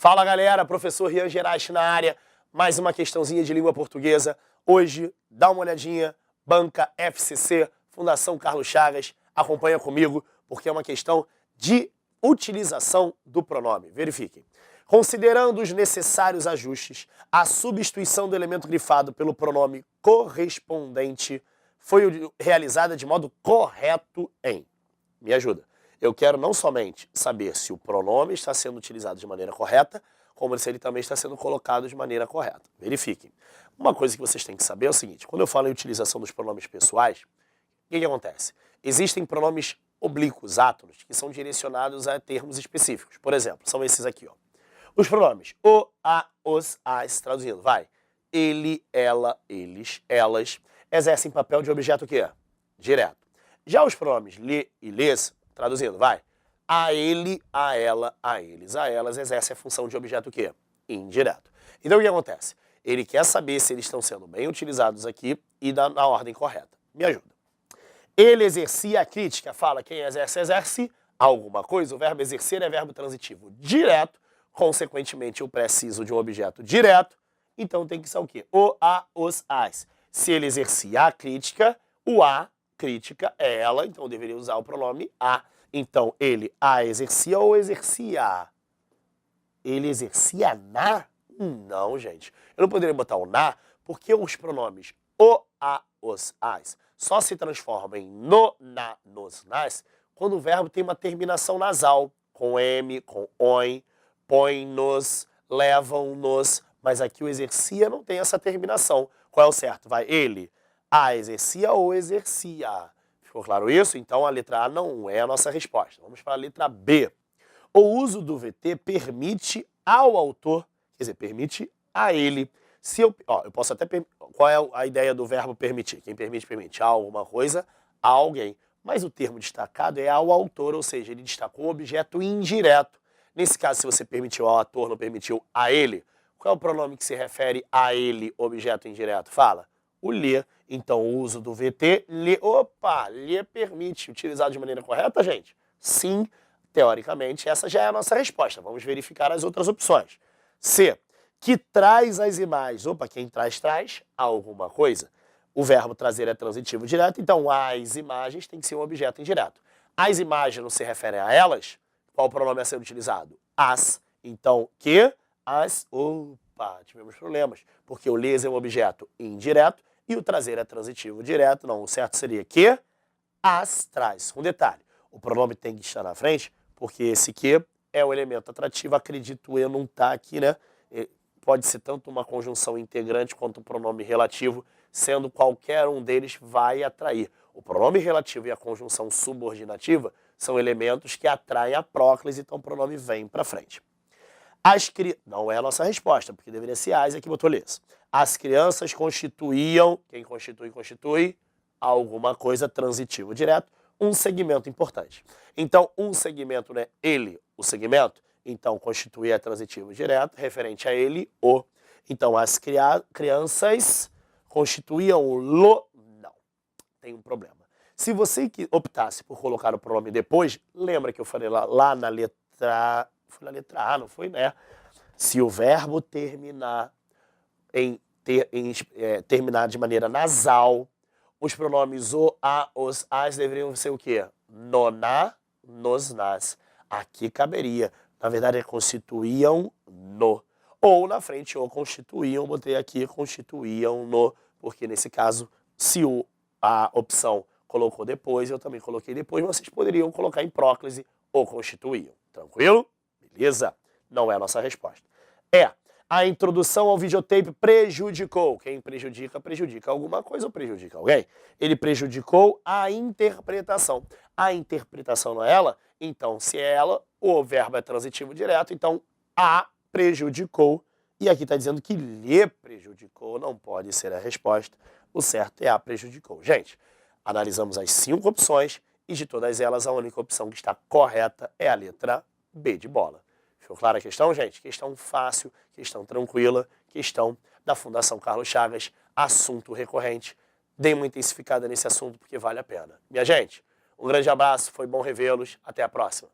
Fala galera, professor Rian Geraci na área, mais uma questãozinha de língua portuguesa. Hoje, dá uma olhadinha, Banca FCC, Fundação Carlos Chagas, acompanha comigo, porque é uma questão de utilização do pronome. Verifiquem. Considerando os necessários ajustes, a substituição do elemento grifado pelo pronome correspondente foi realizada de modo correto em... Me ajuda. Eu quero não somente saber se o pronome está sendo utilizado de maneira correta, como se ele também está sendo colocado de maneira correta. Verifiquem. Uma coisa que vocês têm que saber é o seguinte, quando eu falo em utilização dos pronomes pessoais, o que acontece? Existem pronomes oblíquos, átonos, que são direcionados a termos específicos. Por exemplo, são esses aqui, ó. Os pronomes o, a, os, as, traduzindo, vai. Ele, ela, eles, elas, exercem papel de objeto o quê? Direto. Já os pronomes lhe e lhes, traduzindo, vai. A ele, a ela, a eles, a elas, exerce a função de objeto o quê? Indireto. Então o que acontece? Ele quer saber se eles estão sendo bem utilizados aqui e na ordem correta. Me ajuda. Ele exercia a crítica, fala quem exerce, exerce alguma coisa. O verbo exercer é verbo transitivo direto, consequentemente eu preciso de um objeto direto, então tem que ser o quê? O, a, os, as. Se ele exercia a crítica, o a, crítica, é ela, então eu deveria usar o pronome a. Então, ele a exercia ou exercia? Ele exercia na? Não, gente. Eu não poderia botar o na, porque os pronomes o, a, os, as só se transformam em no, na, nos, nas, quando o verbo tem uma terminação nasal, com M, com ON, põe-nos, levam-nos, mas aqui o exercia não tem essa terminação. Qual é o certo? Vai, ele a exercia ou exercia? Ficou claro isso? Então a letra A não é a nossa resposta. Vamos para a letra B. O uso do VT permite ao autor, quer dizer, permite a ele. Se eu posso até... Qual é a ideia do verbo permitir? Quem permite, permite a alguma coisa, a alguém. Mas o termo destacado é ao autor, ou seja, ele destacou o objeto indireto. Nesse caso, se você permitiu ao ator, não permitiu a ele, qual é o pronome que se refere a ele, objeto indireto? Fala. O lhe. Então, o uso do VT, lhe permite. Utilizado de maneira correta, gente? Sim, teoricamente, essa já é a nossa resposta. Vamos verificar as outras opções. C. Que traz as imagens. Quem traz, traz alguma coisa. O verbo trazer é transitivo direto, então as imagens tem que ser um objeto indireto. As imagens não se referem a elas? Qual o pronome a ser utilizado? As. Então, que? As. Tivemos problemas. Porque o lhes é um objeto indireto e o trazer é transitivo direto. Não, o certo seria que as traz. Um detalhe, o pronome tem que estar na frente, porque esse que é o elemento atrativo, acredito eu, não está aqui, né? Pode ser tanto uma conjunção integrante quanto um pronome relativo, sendo qualquer um deles vai atrair. O pronome relativo e a conjunção subordinativa são elementos que atraem a próclise, então o pronome vem para frente. Não é a nossa resposta, porque deveria ser as, aqui botou lhes. As crianças constituíam, quem constitui, constitui, alguma coisa transitivo direto, um segmento importante. Então, um segmento, né? Ele, o segmento, então constitui é transitivo direto, referente a ele, o. Então, as crianças constituíam o lo, não. Tem um problema. Se você optasse por colocar o pronome depois, lembra que eu falei lá na letra... Foi na letra A, não foi, né? Se o verbo terminar terminar de maneira nasal, os pronomes o, a, os, as deveriam ser o quê? No, na, nos, nas. Aqui caberia. Na verdade, constituíam no. Ou na frente, ou constituíam, botei aqui, constituíam no, porque nesse caso, se a opção colocou depois, eu também coloquei depois, mas vocês poderiam colocar em próclise ou constituíam. Tranquilo? Beleza? Não é a nossa resposta. A introdução ao videotape prejudicou. Quem prejudica, prejudica alguma coisa ou prejudica alguém? Ele prejudicou a interpretação. A interpretação não é ela? Então, se é ela, o verbo é transitivo direto, então a prejudicou. E aqui está dizendo que lhe prejudicou, não pode ser a resposta. O certo é a prejudicou. Gente, analisamos as 5 opções e de todas elas a única opção que está correta é a letra B de bola. Ficou clara a questão, gente? Questão fácil, questão tranquila, questão da Fundação Carlos Chagas, assunto recorrente. Dê uma intensificada nesse assunto porque vale a pena. Minha gente, um grande abraço, foi bom revê-los, até a próxima.